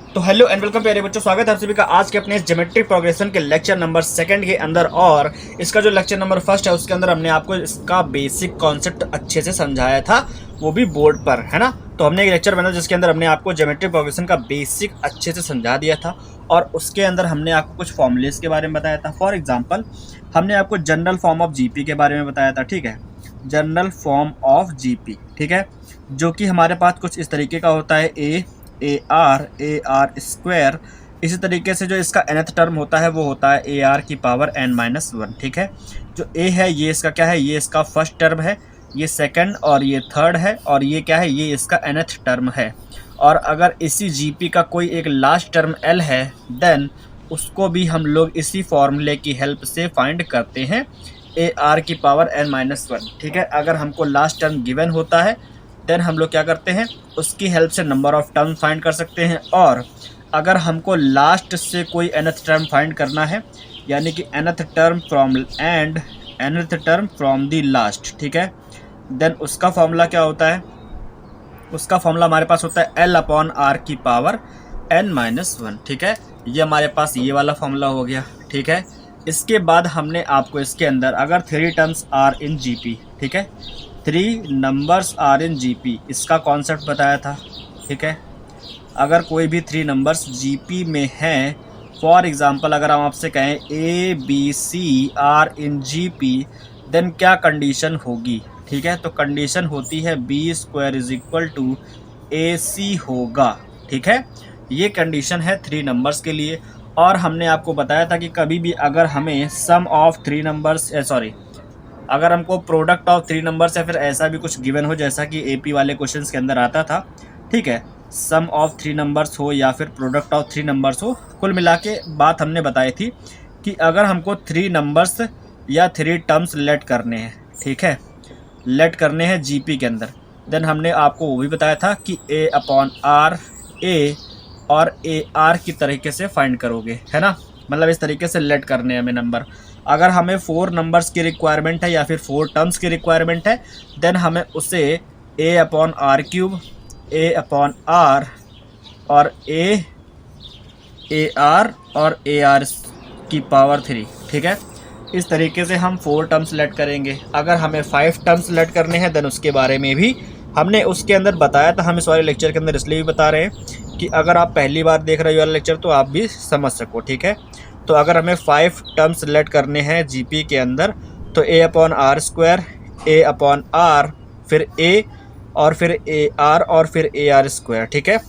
तो hello and welcome प्यारे बच्चों, स्वागत है आप सभी का आज के अपने इस ज्योमेट्रिक प्रोग्रेशन के लेक्चर नंबर सेकंड के अंदर। और इसका जो लेक्चर नंबर फर्स्ट है उसके अंदर हमने आपको इसका बेसिक कॉन्सेप्ट अच्छे से समझाया था, वो भी बोर्ड पर, है ना। तो हमने एक लेक्चर बनाया जिसके अंदर हमने आपको ज्योमेट्रिक प्रोग्रेशन का बेसिक अच्छे से समझा दिया था और उसके अंदर हमने आपको कुछ फॉर्मूलेस के बारे में बताया था। फॉर एग्जाम्पल हमने आपको जनरल फॉर्म ऑफ जीपी के बारे में बताया था, ठीक है, जनरल फॉर्म ऑफ जीपी, ठीक है, जो कि हमारे पास कुछ इस तरीके का होता है, ए आर स्क्वायर। इसी तरीके से जो इसका nth टर्म होता है वो होता है ए आर की पावर n-1, ठीक है। जो ए है ये इसका क्या है, ये इसका फर्स्ट टर्म है, ये सेकंड और ये थर्ड है, और ये क्या है, ये इसका nth टर्म है। और अगर इसी जीपी का कोई एक लास्ट टर्म एल है देन उसको भी हम लोग इसी फॉर्मूले की हेल्प से फाइंड करते हैं, ए आर की पावर n-1, ठीक है। अगर हमको लास्ट टर्म गिवन होता है देन हम लोग क्या करते हैं, उसकी हेल्प से नंबर ऑफ टर्म फाइंड कर सकते हैं। और अगर हमको लास्ट से कोई nth टर्म फाइंड करना है, यानी कि nth term from the last, ठीक है, देन उसका फॉर्मूला क्या होता है, उसका फॉर्मूला हमारे पास होता है L अपॉन आर की पावर n-1, ठीक है। ये हमारे पास ये वाला फॉर्मूला हो गया, ठीक है। इसके बाद हमने आपको इसके अंदर अगर 3 टर्म्स आर इन जीपी, ठीक है, 3 नंबर्स आर इन जीपी, इसका कॉन्सेप्ट बताया था, ठीक है। अगर कोई भी 3 नंबर्स जीपी में हैं, फॉर एग्जांपल अगर हम आपसे कहें A B C are in GP, then क्या कंडीशन होगी, ठीक है। तो कंडीशन होती है B square is equal to A C होगा, ठीक है। ये कंडीशन है 3 नंबर्स के लिए। और हमने आपको बताया था कि कभी भी अगर हमें सम ऑफ 3 नंबर्स अगर हमको प्रोडक्ट ऑफ 3 नंबर्स या फिर ऐसा भी कुछ गिवन हो, जैसा कि एपी वाले क्वेश्चंस के अंदर आता था, ठीक है, सम ऑफ 3 नंबर्स हो या फिर प्रोडक्ट ऑफ 3 नंबर्स हो, कुल मिला के बात हमने बताई थी कि अगर हमको 3 नंबर्स या 3 टर्म्स लेट करने हैं, ठीक है, लेट करने हैं जीपी के अंदर, देन हमने आपको वो भी बताया था कि ए अपॉन आर ए और ए आर की तरीके से फाइंड करोगे, है ना। मतलब इस तरीके से लेट करने हैं हमें नंबर। अगर हमें 4 नंबर्स की रिक्वायरमेंट है या फिर 4 टर्म्स की रिक्वायरमेंट है, देन हमें उसे A upon R cube, A upon R और ए आर और ए आर की पावर 3, ठीक है। इस तरीके से हम 4 टर्म्स लेट करेंगे। अगर हमें 5 टर्म्स लेट करने हैं देन उसके बारे में भी हमने उसके अंदर बताया था। हम इस वाले लेक्चर के अंदर इसलिए भी बता रहे हैं कि अगर आप पहली बार देख रहे हो वाला लेक्चर तो आप भी समझ सको, ठीक है। तो अगर हमें 5 टर्म्स लेट करने हैं जीपी के अंदर, तो A upon R square, A upon R, फिर ए और फिर ए आर और फिर ए आर स्क्वायर, ठीक है।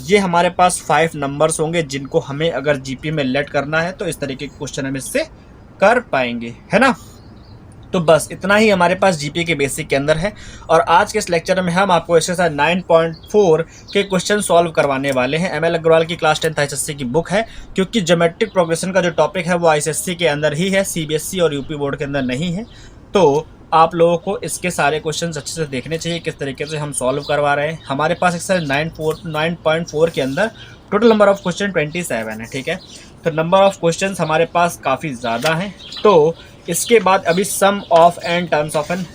ये हमारे पास 5 नंबर्स होंगे जिनको हमें अगर जीपी में लेट करना है तो इस तरीके के क्वेश्चन हम इससे कर पाएंगे, है ना। तो बस इतना ही हमारे पास जीपी के बेसिक के अंदर है। और आज के इस लेक्चर में हम आपको एक्सरसाइज 9.4 के क्वेश्चन सॉल्व करवाने वाले हैं। एमएल अग्रवाल की क्लास 10th आईएसएससी की बुक है, क्योंकि ज्योमेट्रिक प्रोग्रेशन का जो टॉपिक है वो आईएसएससी के अंदर ही है, सीबीएसई और यूपी बोर्ड के अंदर नहीं है। तो आप लोगों को इसके सारे क्वेश्चन अच्छे से देखने चाहिए, किस तरीके से हम सॉल्व करवा रहे हैं। हमारे पास एक्सरसाइज 9.4 के अंदर टोटल नंबर ऑफ क्वेश्चन 27 है, ठीक है। तो नंबर ऑफ क्वेश्चन हमारे पास काफ़ी ज़्यादा हैं। तो इसके बाद अभी sum of N terms of N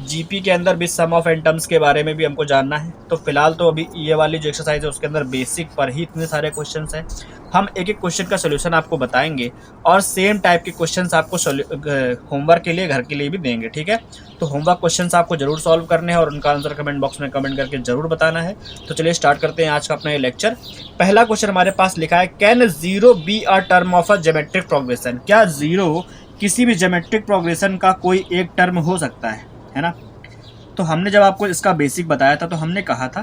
GP के अंदर भी सम ऑफ एन टर्म्स के बारे में भी हमको जानना है। तो फिलहाल तो अभी ये वाली जो एक्सरसाइज है उसके अंदर बेसिक पर ही इतने सारे क्वेश्चंस हैं। हम एक एक क्वेश्चन का सोल्यूशन आपको बताएंगे और सेम टाइप के क्वेश्चंस आपको होमवर्क के लिए घर के लिए भी देंगे, ठीक है। तो होमवर्क क्वेश्चंस आपको जरूर सॉल्व करने हैं और उनका आंसर कमेंट बॉक्स में कमेंट करके जरूर बताना है। तो चलिए स्टार्ट करते हैं आज का अपना ये लेक्चर। पहला क्वेश्चन हमारे पास लिखा है, can 0 be a term of a geometric progression. क्या 0 किसी भी ज्योमेट्रिक प्रोग्रेशन का कोई एक टर्म हो सकता है ना। तो हमने जब आपको इसका बेसिक बताया था तो हमने कहा था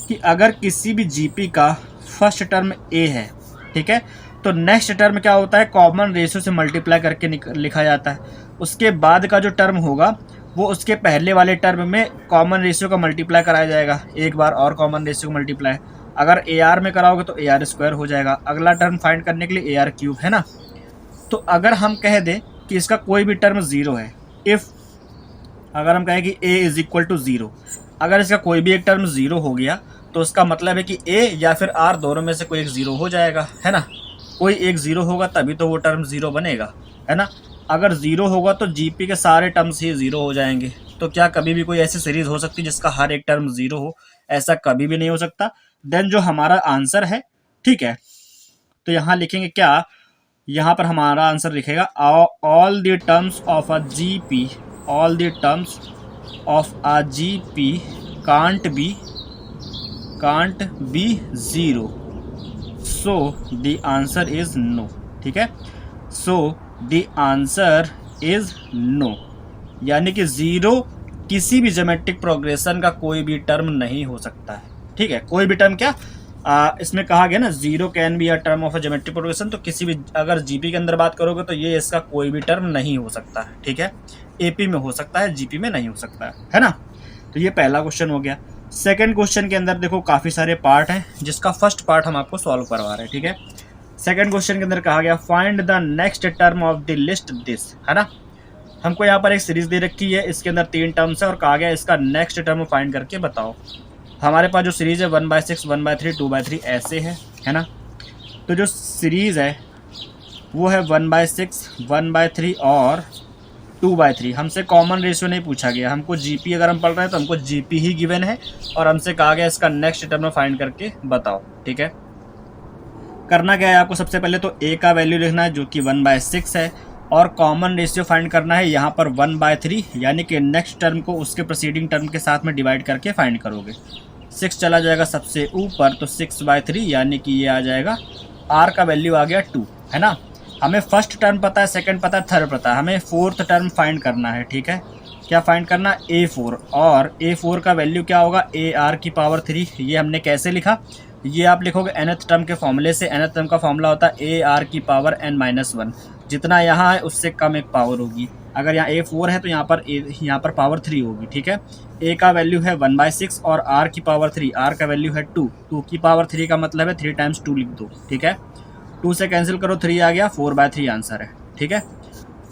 कि अगर किसी भी जीपी का फर्स्ट टर्म ए है, ठीक है, तो नेक्स्ट टर्म क्या होता है, कॉमन रेशियो से मल्टीप्लाई करके लिखा जाता है। उसके बाद का जो टर्म होगा वो उसके पहले वाले टर्म में कॉमन रेशियो का मल्टीप्लाई कराया जाएगा, एक बार और कॉमन रेशियो का मल्टीप्लाई। अगर ए आर में कराओगे तो ए आर स्क्वायर हो जाएगा। अगला टर्म फाइंड करने के लिए ए आर क्यूब, है ना। तो अगर हम कह दें कि इसका कोई भी टर्म 0 है, अगर हम कहें कि a इज इक्वल टू 0, अगर इसका कोई भी एक टर्म 0 हो गया तो उसका मतलब है कि a या फिर r दोनों में से कोई एक 0 हो जाएगा, है ना। कोई एक 0 होगा तभी तो वो टर्म 0 बनेगा, है ना। अगर 0 होगा तो जीपी के सारे टर्म्स ही 0 हो जाएंगे। तो क्या कभी भी कोई ऐसी सीरीज हो सकती है जिसका हर एक टर्म 0 हो? ऐसा कभी भी नहीं हो सकता। देन जो हमारा आंसर है, ठीक है, तो यहाँ लिखेंगे क्या, यहाँ पर हमारा आंसर लिखेगा all the terms of a GP, all the terms of a GP can't be zero, so the answer is no. ठीक है, so the answer is no, यानी कि ज़ीरो किसी भी ज्योमेट्रिक प्रोग्रेशन का कोई भी टर्म नहीं हो सकता है। ठीक है, कोई भी टर्म क्या, इसमें कहा गया ना zero can be a term of a geometric progression, तो किसी भी, अगर जीपी के अंदर बात करोगे तो ये इसका कोई भी टर्म नहीं हो सकता है। ठीक है, एपी में हो सकता है, जीपी में नहीं हो सकता है ना। तो ये पहला क्वेश्चन हो गया। सेकंड क्वेश्चन के अंदर देखो काफ़ी सारे पार्ट हैं, जिसका फर्स्ट पार्ट हम आपको सॉल्व करवा रहे हैं। ठीक है, सेकंड क्वेश्चन के अंदर कहा गया find the next term of the list this, है ना। हमको यहाँ पर एक सीरीज दे रखी है, इसके अंदर 3 टर्म्स है और कहा गया इसका नेक्स्ट टर्म फाइंड करके बताओ। हमारे पास जो सीरीज है 1/6, 1/3, 2/3 ऐसे है ना। तो जो सीरीज है वो है 1/6, 1/3 और 2/3। हमसे कॉमन रेशियो नहीं पूछा गया, हमको जीपी अगर हम पढ़ रहे हैं तो हमको जीपी ही गिवन है और हमसे कहा गया इसका नेक्स्ट टर्म फाइंड करके बताओ। ठीक है, करना क्या है आपको, सबसे पहले तो ए का वैल्यू लिखना है जो कि 1/6 है और कॉमन रेशियो फाइंड करना है यहाँ पर 1/3, यानी कि नेक्स्ट टर्म को उसके प्रीसीडिंग टर्म के साथ में डिवाइड करके फाइंड करोगे। 6 चला जाएगा सबसे ऊपर तो 6/3, यानी कि ये आ जाएगा, आर का वैल्यू आ गया 2, है ना। हमें फर्स्ट टर्म पता है, सेकंड पता है, थर्ड पता है, हमें फोर्थ टर्म फाइंड करना है। ठीक है, क्या फाइंड करना, A4, और A4 का वैल्यू क्या होगा, AR⁻3। ये हमने कैसे लिखा, ये आप लिखोगे nth टर्म के फॉर्मूले से। nth टर्म का फॉर्मूला होता है AR⁻n-1, जितना यहाँ है उससे कम एक पावर होगी। अगर यहाँ A4 है तो यहाँ पर पावर 3 होगी। ठीक है, A का वैल्यू है 1/6 और R की पावर 3, R का वैल्यू है 2, 2 की पावर 3 का मतलब है 3 × 2 लिख दो। ठीक है, 2 से कैंसिल करो, 3 आ गया, 4/3 आंसर है। ठीक है,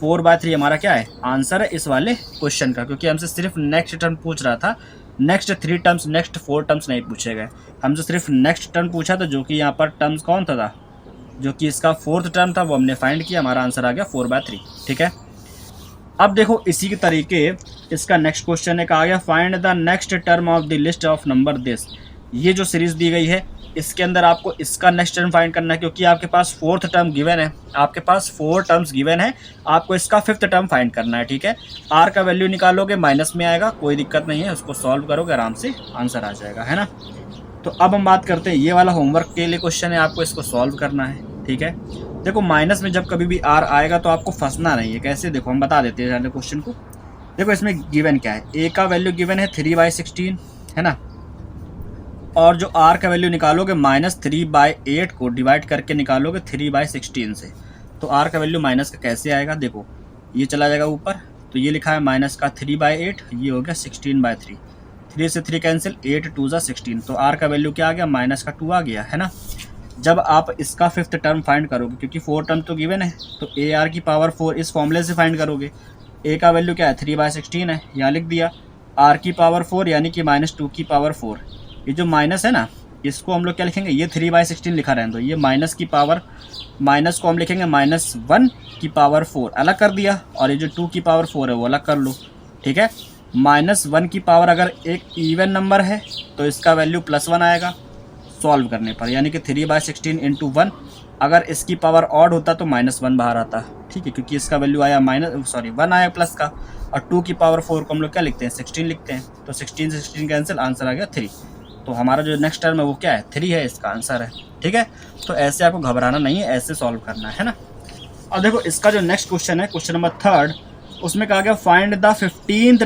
4/3 हमारा क्या है, आंसर है इस वाले क्वेश्चन का, क्योंकि हमसे सिर्फ नेक्स्ट टर्म पूछ रहा था, नेक्स्ट 3 टर्म्स, नेक्स्ट 4 टर्म्स नहीं पूछे गए। हमसे सिर्फ नेक्स्ट टर्म पूछा था, जो कि यहाँ पर टर्म्स कौन था, जो कि इसका फोर्थ टर्म था, वो हमने फाइंड किया, हमारा आंसर आ गया 4/3। ठीक है, अब देखो इसी के तरीके इसका नेक्स्ट क्वेश्चन है, कहा गया find the next term of the list of number this. ये जो सीरीज दी गई है इसके अंदर आपको इसका नेक्स्ट टर्म फाइंड करना है, क्योंकि आपके पास फोर्थ टर्म गिवन है, आपके पास 4 टर्म्स गिवन है, आपको इसका फिफ्थ टर्म फाइंड करना है। ठीक है, आर का वैल्यू निकालोगे, माइनस में आएगा, कोई दिक्कत नहीं है, उसको सॉल्व करोगे आराम से आंसर आ जाएगा, है ना। तो अब हम बात करते हैं, ये वाला होमवर्क के लिए क्वेश्चन है, आपको इसको सॉल्व करना है। ठीक है, देखो माइनस में जब कभी भी आर आएगा तो आपको फंसना नहीं है। कैसे, देखो हम बता देते हैं क्वेश्चन को। देखो इसमें गिवन क्या है, ए का वैल्यू गिवन है 3/16, है ना, और जो आर का वैल्यू निकालोगे -3/8 को डिवाइड करके निकालोगे 3/16 से, तो आर का वैल्यू माइनस का कैसे आएगा, देखो ये चला जाएगा ऊपर, तो ये लिखा है माइनस का 3/8, ये हो गया 16/3, 3 से 3 कैंसिल, 8 2 = 16, तो आर का वैल्यू क्या आ गया, -2 आ गया, है ना। जब आप इसका फिफ्थ टर्म फाइंड करोगे, क्योंकि 4 टर्म तो गिवन है, तो AR⁴ इस फॉर्मूले से फाइंड करोगे। ए का वैल्यू क्या है, 3/16 है, यहाँ लिख दिया, R⁴ यानी कि -2⁴। ये जो माइनस है ना, इसको हम लोग क्या लिखेंगे, ये 3/16 लिखा रहने दो, ये माइनस की पावर, माइनस को हम लिखेंगे -1⁴ अलग कर दिया, और ये जो 2⁴ है वो अलग कर लो। ठीक है, -1 अगर एक इवन नंबर है तो इसका वैल्यू +1 आएगा सॉल्व करने पर, यानी कि 3/16 × 1। अगर इसकी पावर ऑड होता तो -1 बाहर आता। ठीक है, क्योंकि इसका वैल्यू आया 1 आया प्लस का, और 2⁴ को हम लोग क्या लिखते हैं, 16 लिखते हैं, तो 16 से 16 कैंसिल, आंसर आ गया 3। तो हमारा जो नेक्स्ट टर्म है वो क्या है, 3 है, इसका आंसर है। ठीक है, तो ऐसे आपको घबराना नहीं है, ऐसे सॉल्व करना है ना। अब देखो इसका जो नेक्स्ट क्वेश्चन है, क्वेश्चन नंबर 3, उसमें कहा गया find the 15th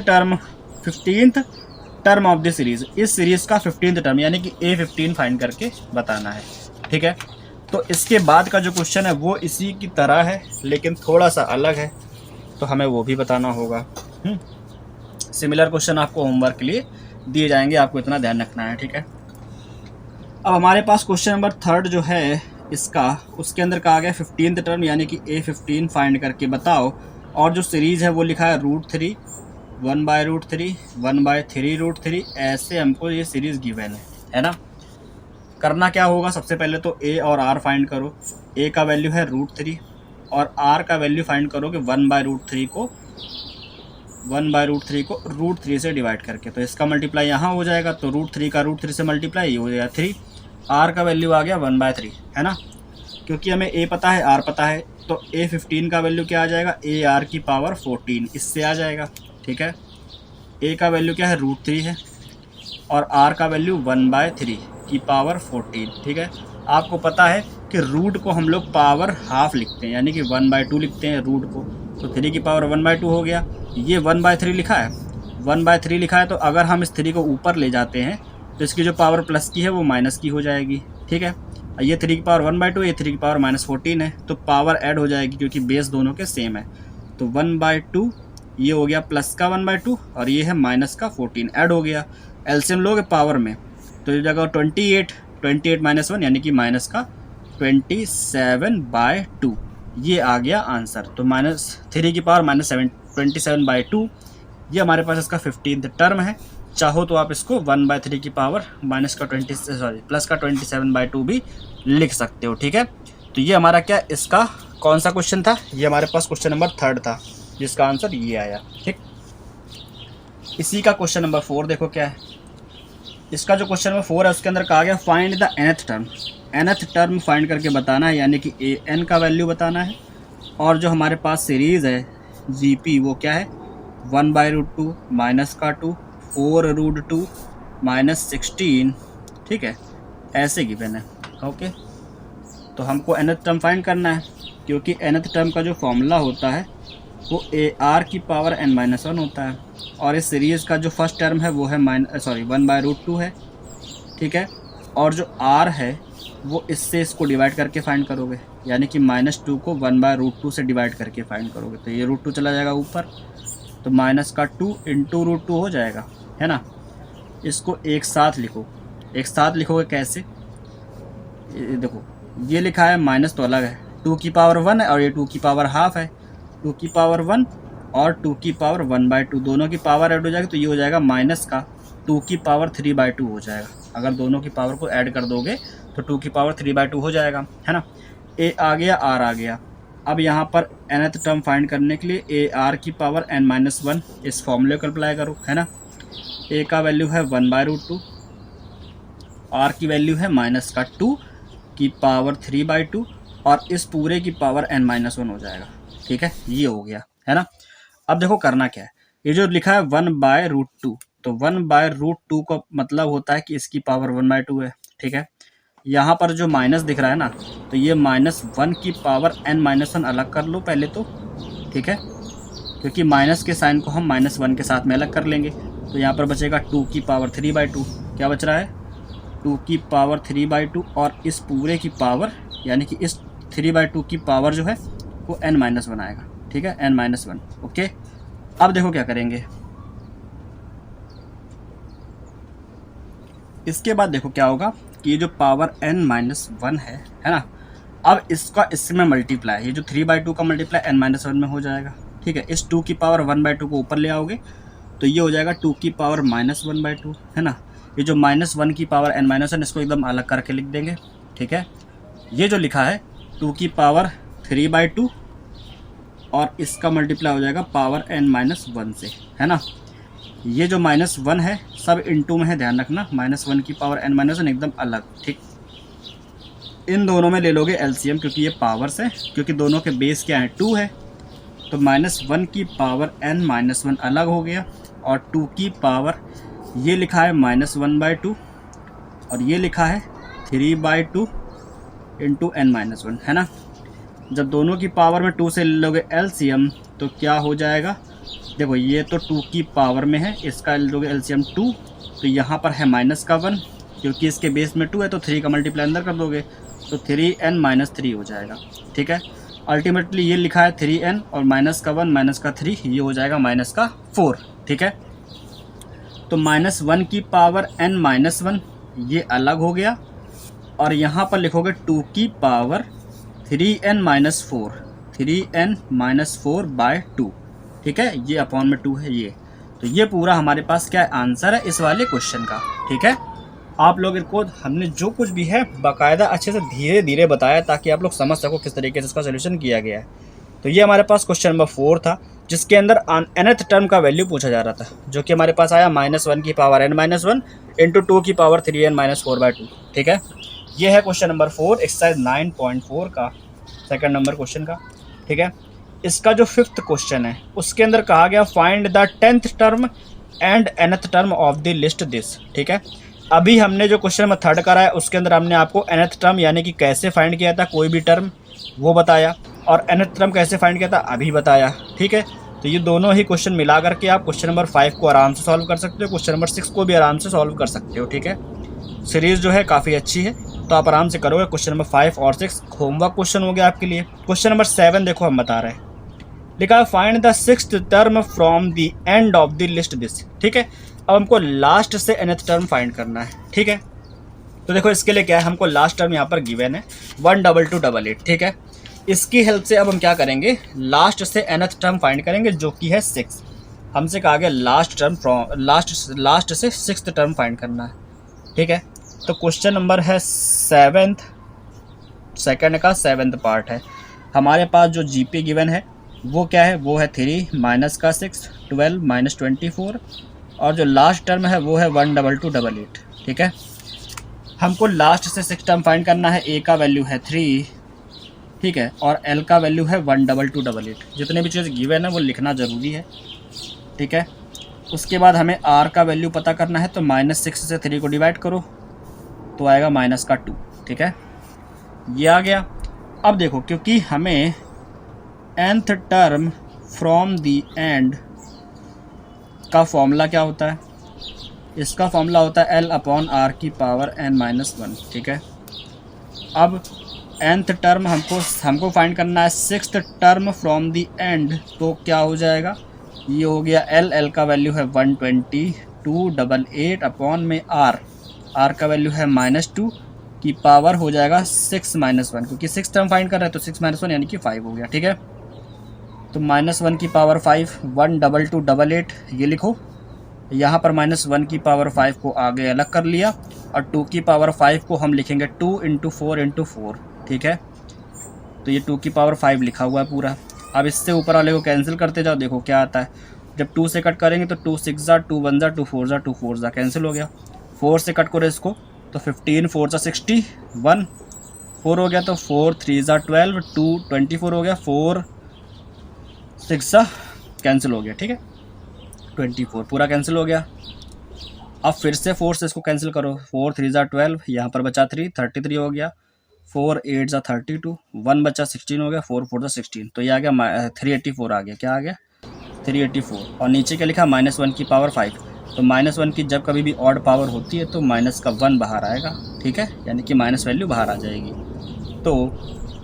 term of the series. इस सीरीज का 15th टर्म यानी कि A15 फाइंड करके बताना है। ठीक है, तो इसके बाद का जो क्वेश्चन है वो इसी की तरह है, लेकिन थोड़ा सा अलग है, तो हमें वो भी बताना होगा। सिमिलर क्वेश्चन आपको होमवर्क के लिए दिए जाएंगे, आपको इतना ध्यान रखना है। ठीक है, अब हमारे पास क्वेश्चन नंबर 3 जो है इसका, उसके अंदर कहा गया 15th टर्म यानी कि A15 फाइंड करके बताओ, और जो सीरीज़ है वो लिखा है √3, 1/√3, 1/3√3, ऐसे हमको ये सीरीज़ गिवन है ना। करना क्या होगा, सबसे पहले तो A और R फाइंड करो। A का वैल्यू है √3 और R का वैल्यू फाइंड करोगे 1/√3 को √3 से डिवाइड करके, तो इसका मल्टीप्लाई यहाँ हो जाएगा, तो √3 का √3 से मल्टीप्लाई, ये हो जाएगा 3, आर का वैल्यू आ गया 1/3, है ना, क्योंकि हमें ए पता है, आर पता है, तो ए 15 का वैल्यू क्या आ जाएगा, ए आर की पावर 14 इससे आ जाएगा। ठीक है, ए का वैल्यू क्या है, √3 है, और आर का वैल्यू 1/3 की पावर 14। ठीक है, आपको पता है कि रूट को हम लोग पावर हाफ लिखते हैं, यानी कि 1/2 लिखते हैं रूट को, तो 3 की पावर 1/2 हो गया। ये 1/3 लिखा है, 1/3 लिखा है, तो अगर हम इस 3 को ऊपर ले जाते हैं तो इसकी जो पावर प्लस की है वो माइनस की हो जाएगी। ठीक है, ये 3 की पावर 1/2, ये 3 की पावर -14 है, तो पावर ऐड हो जाएगी क्योंकि बेस दोनों के सेम है। तो 1/2 ये हो गया प्लस का 1/2 और ये है माइनस का 14 ऐड हो गया। एलसीएम लोगे पावर में तो ये जगह 28 -1 यानी कि माइनस का 27/2 ये आ गया आंसर। तो -3 की पावर -27/2 ये हमारे पास इसका 15th टर्म है। चाहो तो आप इसको 1/3 की पावर प्लस का 27/2 भी लिख सकते हो। ठीक है, तो ये हमारा क्या, इसका कौन सा क्वेश्चन था, ये हमारे पास क्वेश्चन नंबर 3 था जिसका आंसर ये आया। ठीक, इसी का क्वेश्चन नंबर 4 देखो क्या है। इसका जो क्वेश्चन नंबर 4 है उसके अंदर कहा गया find the nth term. nth term find करके बताना है, यानी कि an का वैल्यू बताना है, और जो हमारे पास सीरीज़ है gp वो क्या है 1/√2 माइनस का 2 4√2 -16। ठीक है, ऐसे गिवन है। ओके, तो हमको nth टर्म फाइंड करना है, क्योंकि nth टर्म का जो फॉर्मूला होता है वो AR की पावर n-1 होता है, और इस सीरीज़ का जो फर्स्ट टर्म है वो है 1/√2 है। ठीक है, और जो R है वो इससे इसको डिवाइड करके फाइंड करोगे, यानी कि -2 को 1/√2 से डिवाइड करके फाइंड करोगे, तो ये √2 चला जाएगा ऊपर, तो माइनस का 2 इंटू √2 हो जाएगा, है ना। इसको एक साथ लिखो, एक साथ लिखोगे कैसे, देखो ये लिखा है माइनस तो अलग है, 2 की पावर 1 है और ये 2 की पावर हाफ है, 2 की पावर 1 और 2 की पावर 1/2 दोनों की पावर ऐड हो जाएगी, तो ये हो जाएगा माइनस का 2 की पावर 3/2 हो जाएगा। अगर दोनों की पावर को ऐड कर दोगे तो 2 की पावर 3/2 हो जाएगा, है ना। ए आ गया, आर आ गया। अब यहाँ पर nth टर्म फाइंड करने के लिए ए आर की पावर n-1 इस फॉर्मूले को अप्लाई करो, है ना। ए का वैल्यू है 1/√2, आर की वैल्यू है माइनस का 2 की पावर 3/2 और इस पूरे की पावर n-1 हो जाएगा। ठीक है, ये हो गया, है ना। अब देखो करना क्या है, ये जो लिखा है 1/√2, तो 1/√2 का मतलब होता है कि इसकी पावर 1/2 है। ठीक है, यहाँ पर जो माइनस दिख रहा है ना, तो ये -1 की पावर n-1 अलग कर लो पहले तो। ठीक है, क्योंकि माइनस के साइन को हम -1 के साथ में अलग कर लेंगे, तो यहाँ पर बचेगा 2 की पावर 3/2। क्या बच रहा है, 2 की पावर 3/2 और इस पूरे की पावर, यानी कि इस 3/2 की पावर जो है वो n-1 आएगा। ठीक है, n-1। ओके, अब देखो क्या करेंगे, इसके बाद देखो क्या होगा कि ये जो पावर n-1 है ना, अब इसका इसमें मल्टीप्लाई, ये जो 3/2 का मल्टीप्लाई n-1 में हो जाएगा। ठीक है, इस 2 की पावर 1/2 को ऊपर ले आओगे तो ये हो जाएगा 2 की पावर -1/2, है ना। ये जो -1 की पावर n-1 इसको एकदम अलग करके लिख देंगे। ठीक है, ये जो लिखा है 2 की पावर 3/2 और इसका मल्टीप्लाई हो जाएगा पावर n-1 से, है ना। ये जो -1 है सब इंटू में है, ध्यान रखना, -1 की पावर n-1 एकदम अलग। ठीक, इन दोनों में ले लोगे एलसीएम क्योंकि ये पावर्स है, क्योंकि दोनों के बेस क्या है 2 है, तो -1 की पावर n-1 अलग हो गया, और 2 की पावर ये लिखा है -1/2 और ये लिखा है 3/2 इंटू n-1, है ना। जब दोनों की पावर में 2 से ले लोगे एलसीएम तो क्या हो जाएगा, देखो ये तो 2 की पावर में है, इसका लोगे एलसीएम 2, तो यहाँ पर है -1 क्योंकि इसके बेस में 2 है, तो 3 का मल्टीप्लाई अंदर कर दोगे तो 3n-3 हो जाएगा। ठीक है, अल्टीमेटली ये लिखा है 3n और -1 -3 ये हो जाएगा -4। ठीक है, तो -1 की पावर n-1 ये अलग हो गया, और यहाँ पर लिखोगे 2 की पावर 3n-4 3n-4/2। ठीक है, ये अपॉन में 2 है ये, तो ये पूरा हमारे पास क्या आंसर है इस वाले क्वेश्चन का। ठीक है, आप लोग इनको, हमने जो कुछ भी है बाकायदा अच्छे से धीरे धीरे बताया ताकि आप लोग समझ सको किस तरीके से इसका सोल्यूशन किया गया है। तो ये हमारे पास क्वेश्चन नंबर 4 था, जिसके अंदर nth टर्म का वैल्यू पूछा जा रहा था, जो कि हमारे पास आया -1 की पावर n-1 इंटू 2 की पावर 3n-4/2। ठीक है, ये है क्वेश्चन नंबर 4 एक्सरसाइज 9.4 का सेकंड नंबर क्वेश्चन का, ठीक है। इसका जो 5th क्वेश्चन है उसके अंदर कहा गया find the 10th term and nth term of the list this, ठीक है। अभी हमने जो क्वेश्चन नंबर 3 करा है उसके अंदर हमने आपको nth टर्म यानी कि कैसे फाइंड किया था कोई भी टर्म वो बताया, और nth टर्म कैसे फाइंड किया था अभी बताया, ठीक है। तो ये दोनों ही क्वेश्चन मिला करके आप क्वेश्चन नंबर 5 को आराम से सॉल्व कर सकते हो, क्वेश्चन नंबर 6 को भी आराम से सॉल्व कर सकते हो, ठीक है। सीरीज़ जो है काफ़ी अच्छी है, तो आप आराम से करोगे। क्वेश्चन नंबर 5 और 6 होमवर्क क्वेश्चन हो गया आपके लिए। क्वेश्चन नंबर 7 देखो हम बता रहे हैं, लिखा है find the 6th term from the end of the list this, ठीक है। अब हमको लास्ट से nth टर्म फाइंड करना है, ठीक है। तो देखो इसके लिए क्या है, हमको लास्ट टर्म यहाँ पर गिवन है 12288, ठीक है। इसकी हेल्प से अब हम क्या करेंगे, लास्ट से nth टर्म फाइंड करेंगे जो कि है 6। हमसे कहा गया लास्ट टर्म फ्रॉम लास्ट से 6th टर्म फाइंड करना है, ठीक है। तो क्वेश्चन नंबर है 7th, सेकंड का 7th पार्ट है। हमारे पास जो जीपी गिवन है वो क्या है, वो है 3 माइनस का 6 12 माइनस 24, और जो लास्ट टर्म है वो है 12288, ठीक है। हमको लास्ट से 6 टर्म फाइंड करना है। ए का वैल्यू है 3, ठीक है, और एल का वैल्यू है 12288। जितने भी चीज़ गिवन है वो लिखना ज़रूरी है, ठीक है। उसके बाद हमें आर का वैल्यू पता करना है, तो -6 से 3 को डिवाइड करो तो आएगा -2, ठीक है। ये आ गया। अब देखो क्योंकि हमें nth term from the and का फॉर्मूला क्या होता है, इसका फॉर्मूला होता है L/R की पावर n-1, ठीक है। अब nth टर्म हमको फाइंड करना है 6th term from the and, तो क्या हो जाएगा, ये हो गया L का वैल्यू है 12288 अपॉन में R का वैल्यू है -2 की पावर हो जाएगा 6 - 1, क्योंकि 6 टर्म फाइंड कर रहे हैं तो 6 - 1 यानी कि 5 हो गया, ठीक है। तो -1 की पावर 5 12288 ये लिखो, यहाँ पर -1 की पावर 5 को आगे अलग कर लिया, और 2 की पावर 5 को हम लिखेंगे 2 × 4 × 4, ठीक है। तो ये 2 की पावर 5 लिखा हुआ है पूरा। अब इससे ऊपर वाले को कैंसिल करते जाओ, देखो क्या आता है। जब 2 से कट करेंगे तो 2 6 जा 2 1 जा 2 4 जा 2 4 जा कैंसिल हो गया। 4 से कट करो इसको तो 15 4 जा 60 1 4 हो गया, तो 4 3 जा 12 2 24 हो गया, 4 6 जा कैंसिल हो गया, ठीक है। 24 पूरा कैंसिल हो गया। अब फिर से 4 से इसको कैंसिल करो, 4 3 जा 12, यहाँ पर बचा 3 33 हो गया, 4 8 जा 32 1 बचा 16 हो गया, 4 4 जा 16, तो ये आ गया 384 आ गया। क्या आ गया 384, और नीचे क्या लिखा -1 की पावर 5। तो -1 की जब कभी भी ऑड पावर होती है तो माइनस का 1 बाहर आएगा, ठीक है, यानी कि माइनस वैल्यू बाहर आ जाएगी। तो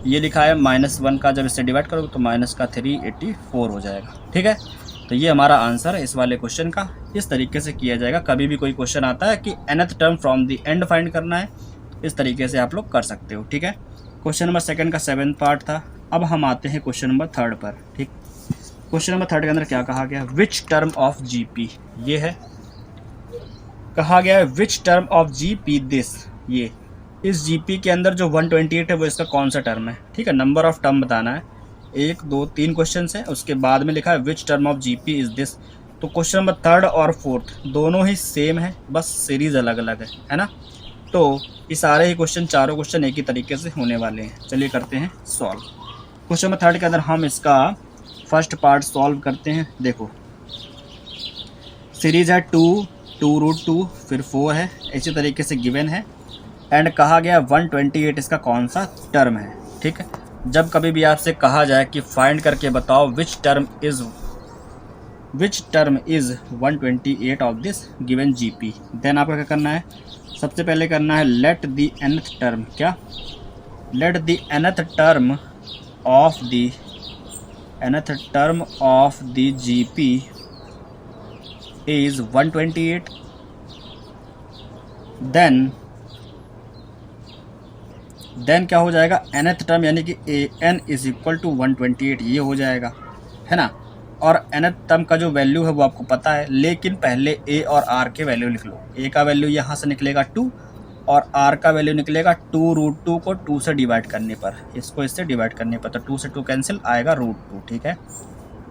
ये लिखा है -1 का जब इससे डिवाइड करोगे तो -384 हो जाएगा, ठीक है। तो ये हमारा आंसर है इस वाले क्वेश्चन का। इस तरीके से किया जाएगा। कभी भी कोई क्वेश्चन आता है कि nth term from the and find करना है, इस तरीके से आप लोग कर सकते हो, ठीक है। क्वेश्चन नंबर 2 का 7th पार्ट था। अब हम आते हैं क्वेश्चन नंबर 3 पर, ठीक। क्वेश्चन नंबर 3 के अंदर क्या कहा गया, विच टर्म ऑफ जीपी, ये है कहा गया है which term of GP this, ये इस जीपी के अंदर जो 128 है वो इसका कौन सा टर्म है, ठीक है। नंबर ऑफ टर्म बताना है, 1 2 3 क्वेश्चन है, उसके बाद में लिखा है which term of GP is this. तो क्वेश्चन नंबर 3 और 4 दोनों ही सेम है, बस सीरीज अलग अलग है ना। तो ये सारे ही क्वेश्चन, चारों क्वेश्चन एक ही तरीके से होने वाले हैं। चलिए करते हैं सॉल्व। क्वेश्चन नंबर 3 के अंदर हम इसका फर्स्ट पार्ट सॉल्व करते हैं। देखो सीरीज है 2 2√2 फिर 4 है, इसी तरीके से गिवन है, एंड कहा गया 128 इसका कौन सा टर्म है, ठीक है। जब कभी भी आपसे कहा जाए कि फाइंड करके बताओ which term is 128 of this given GP, then आपको क्या करना है, सबसे पहले करना है लेट द nth टर्म, क्या let the nth term of the GP is 128, then क्या हो जाएगा, nth टर्म यानी कि an इज इक्वल टू 128, ये हो जाएगा, है ना। और nth टर्म का जो वैल्यू है वो आपको पता है, लेकिन पहले a और r के वैल्यू लिख लो। a का वैल्यू यहाँ से निकलेगा 2 और r का वैल्यू निकलेगा 2√2 को 2 से डिवाइड करने पर, इसको इससे डिवाइड करने पर, तो 2 से 2 कैंसिल आएगा √2, ठीक है।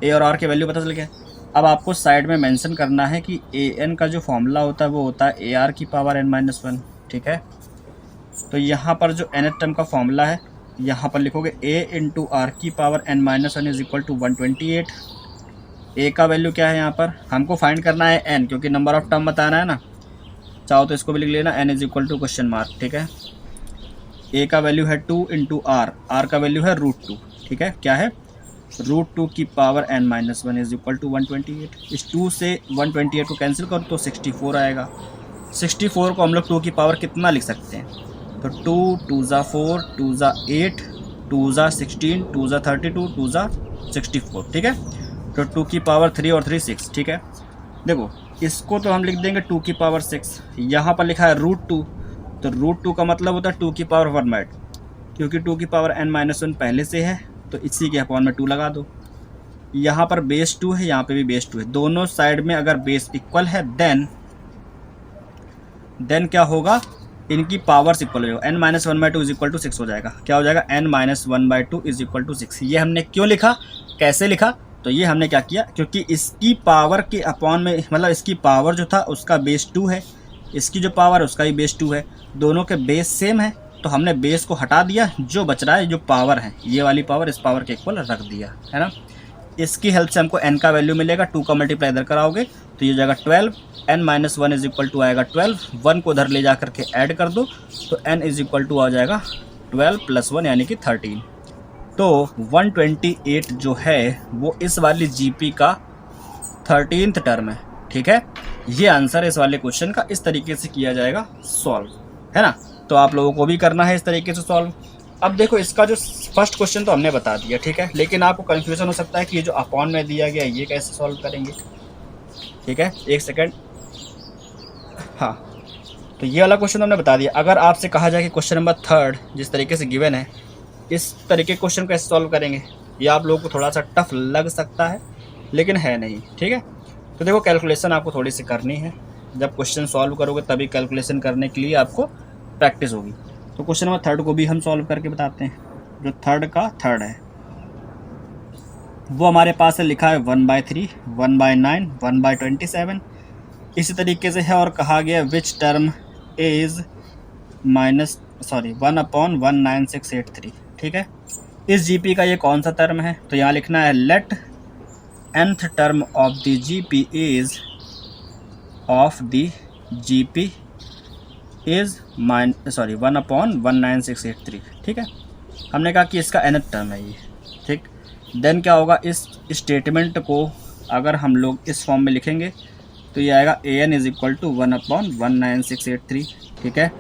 a और r के वैल्यू पता चल गया। अब आपको साइड में मेंशन करना है कि an का जो फॉर्मूला होता है वो होता है ar की पावर n-1, ठीक है। तो यहाँ पर जो nth टर्म का फॉर्मूला है, यहाँ पर लिखोगे a इंटू आर की power n-1 is equal to 128। a का वैल्यू क्या है, यहाँ पर हमको फाइंड करना है n, क्योंकि नंबर ऑफ टर्म बताना है ना। चाहो तो इसको भी लिख लेना, n is equal to question mark, ठीक है। a का वैल्यू है 2 इंटू r का वैल्यू है √2, ठीक है। क्या है, √2 की power n-1 is equal to 128। इस 2 से 128 को कैंसिल करो तो 64 आएगा। 64 को हम लोग 2 की पावर कितना लिख सकते हैं, तो 2 2 ज़ा 4 2 ज़ा 8 2 ज़ा 16 2 ज़ा 32 2 ज़ा 64, ठीक है। तो 2 की पावर 3 और 3 6, ठीक है। देखो इसको तो हम लिख देंगे 2 की पावर 6। यहाँ पर लिखा है √2, तो √2 का मतलब होता है 2 की पावर 1/2, क्योंकि 2 की पावर n-1 पहले से है तो इसी के अपॉन में 2 लगा दो। यहाँ पर बेस 2 है, यहाँ पे भी बेस 2 है, दोनों साइड में अगर बेस इक्वल है देन क्या होगा, इनकी पावर्स इक्वल हो जाएगा। n-1/2 इज इक्वल टू 6 हो जाएगा। क्या हो जाएगा, n-1/2 इज इक्वल टू 6। ये हमने क्यों लिखा, कैसे लिखा, तो ये हमने क्या किया, क्योंकि इसकी पावर के अपॉन में, मतलब इसकी पावर जो था उसका बेस 2 है, इसकी जो पावर है उसका भी बेस 2 है, दोनों के बेस सेम है, तो हमने बेस को हटा दिया, जो बच रहा है जो पावर है, ये वाली पावर इस पावर के इक्वल रख दिया, है ना। इसकी हेल्प से हमको n का वैल्यू मिलेगा, 2 का मल्टीप्लाई इधर कराओगे तो ये हो जाएगा 12, n-1 इज इक्वल टू आएगा 12, 1 को उधर ले जा करके ऐड कर दो तो n इज इक्वल टू आ जाएगा 12 + 1 यानी कि 13। तो 128 जो है वो इस वाली जीपी का 13th टर्म है, ठीक है। ये आंसर इस वाले क्वेश्चन का इस तरीके से किया जाएगा सॉल्व, है ना। तो आप लोगों को भी करना है इस तरीके से सॉल्व। अब देखो इसका जो फर्स्ट क्वेश्चन तो हमने बता दिया, ठीक है, लेकिन आपको कन्फ्यूज़न हो सकता है कि ये जो अपॉन में दिया गया ये कैसे सॉल्व करेंगे, ठीक है। एक सेकेंड, हाँ, तो ये वाला क्वेश्चन हमने बता दिया। अगर आपसे कहा जाए कि क्वेश्चन नंबर 3 जिस तरीके से गिवन है, इस तरीके क्वेश्चन कैसे सॉल्व करेंगे, ये आप लोगों को थोड़ा सा टफ लग सकता है, लेकिन है नहीं, ठीक है। तो देखो कैलकुलेशन आपको थोड़ी सी करनी है, जब क्वेश्चन सॉल्व करोगे तभी कैलकुलेशन करने के लिए आपको प्रैक्टिस होगी। तो क्वेश्चन नंबर 3 को भी हम सॉल्व करके बताते हैं। जो 3 का 3 है वो हमारे पास है, लिखा है 1/3 1/9 1/27 इसी तरीके से है, और कहा गया विच टर्म इज 1/19683, ठीक है। इस जीपी का ये कौन सा टर्म है, तो यहाँ लिखना है let nth term of the GP is is 1/19683, ठीक है। हमने कहा कि इसका nth टर्म है ये, ठीक। देन क्या होगा, इस स्टेटमेंट को अगर हम लोग इस फॉर्म में लिखेंगे तो ये आएगा an इज इक्वल टू 1/19683, ठीक है।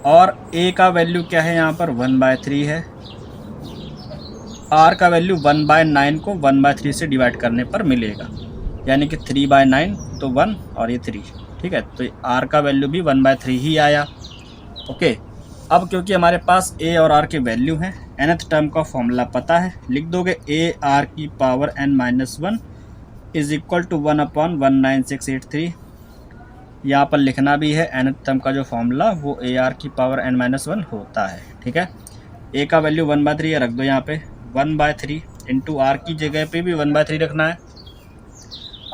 और a का वैल्यू क्या है, यहाँ पर 1/3 है, r का वैल्यू 1/9 को 1/3 से डिवाइड करने पर मिलेगा, यानी कि 3/9 तो 1 और ये 3, ठीक है। तो r का वैल्यू भी 1/3 ही आया, ओके। अब क्योंकि हमारे पास a और r के वैल्यू हैं, nth टर्म का फॉर्मूला पता है, लिख दोगे a r की power n-1 is equal to 1/19683। यहाँ पर लिखना भी है nth टर्म का जो फॉर्मूला वो a r की पावर n-1 होता है, ठीक है। a का वैल्यू 1/3 है, रख दो यहाँ पे 1/3 इंटू r की जगह पे भी 1/3 रखना है,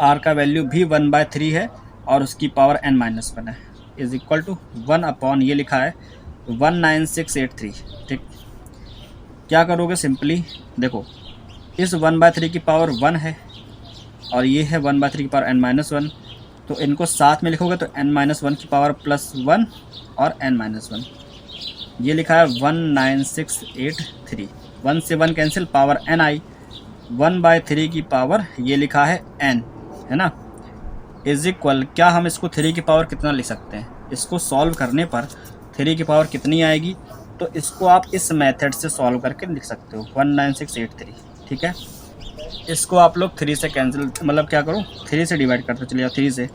r का वैल्यू भी 1/3 है और उसकी पावर n-1 है, इज इक्वल टू 1/, ये लिखा है 19683, ठीक। क्या करोगे, सिंपली देखो इस 1/3 की पावर 1 है और ये है 1/3 की पावर n-1, तो इनको साथ में लिखोगे तो n-1 की पावर +1 और n-1, ये लिखा है 19683, 1 से 1 कैंसिल, पावर n आई, 1/3 की पावर ये लिखा है n, है ना, इज इक्वल, क्या हम इसको 3 की पावर कितना लिख सकते हैं, इसको सॉल्व करने पर 3 की पावर कितनी आएगी, तो इसको आप इस मेथड से सॉल्व करके लिख सकते हो 19683, ठीक है। इसको आप लोग 3 से कैंसिल, मतलब क्या करो 3 से डिवाइड करते चलिए 3 से,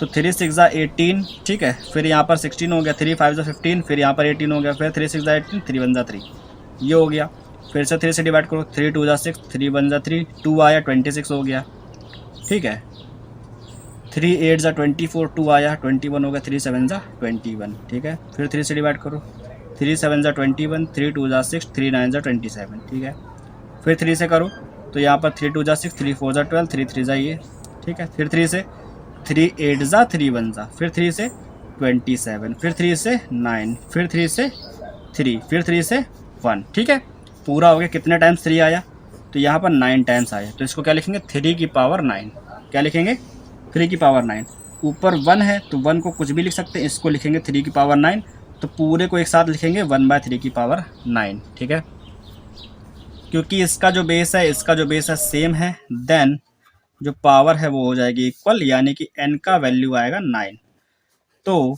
तो 3 6 ज़ा 18, ठीक है। फिर यहाँ पर 16 हो गया, 3 5 ज़ा 15, फिर यहाँ पर 18 हो गया, फिर 3 6 ज़ा 18, 3 1 ज़ा 3, ये हो गया। फिर से 3 से डिवाइड करो, 3 2 ज़ा 6, 3 1 ज़ा 3, 2 आया 26 हो गया, ठीक है। 3 8 ज़ा 24, 2 आया 21 हो गया, 3 7 ज़ा 21, ठीक है। फिर 3 से डिवाइड करो, 3 7 ज़ा 21, 3 2 ज़ा 6, 3 9 ज़ा 27, ठीक है। फिर 3 से करो तो यहाँ पर 3 2 ज़ा 6, 3 4 ज़ा 12, 3 3 ज़ा ये, ठीक है। फिर 3 से 3 8 ज़ा 3 1 ज़ा, फिर 3 से 27, फिर 3 से 9, फिर 3 से 3, फिर 3 से 1, ठीक है। पूरा हो गया। कितने टाइम्स 3 आया, तो यहाँ पर 9 टाइम्स आया, तो इसको क्या लिखेंगे 3 की पावर 9। क्या लिखेंगे 3 की पावर 9। ऊपर 1 है तो 1 को कुछ भी लिख सकते हैं, इसको लिखेंगे 3 की पावर 9, तो पूरे को एक साथ लिखेंगे 1/3 की पावर 9, ठीक है। क्योंकि इसका जो बेस है इसका जो बेस है सेम है, देन जो पावर है वो हो जाएगी इक्वल, यानी कि n का वैल्यू आएगा 9। तो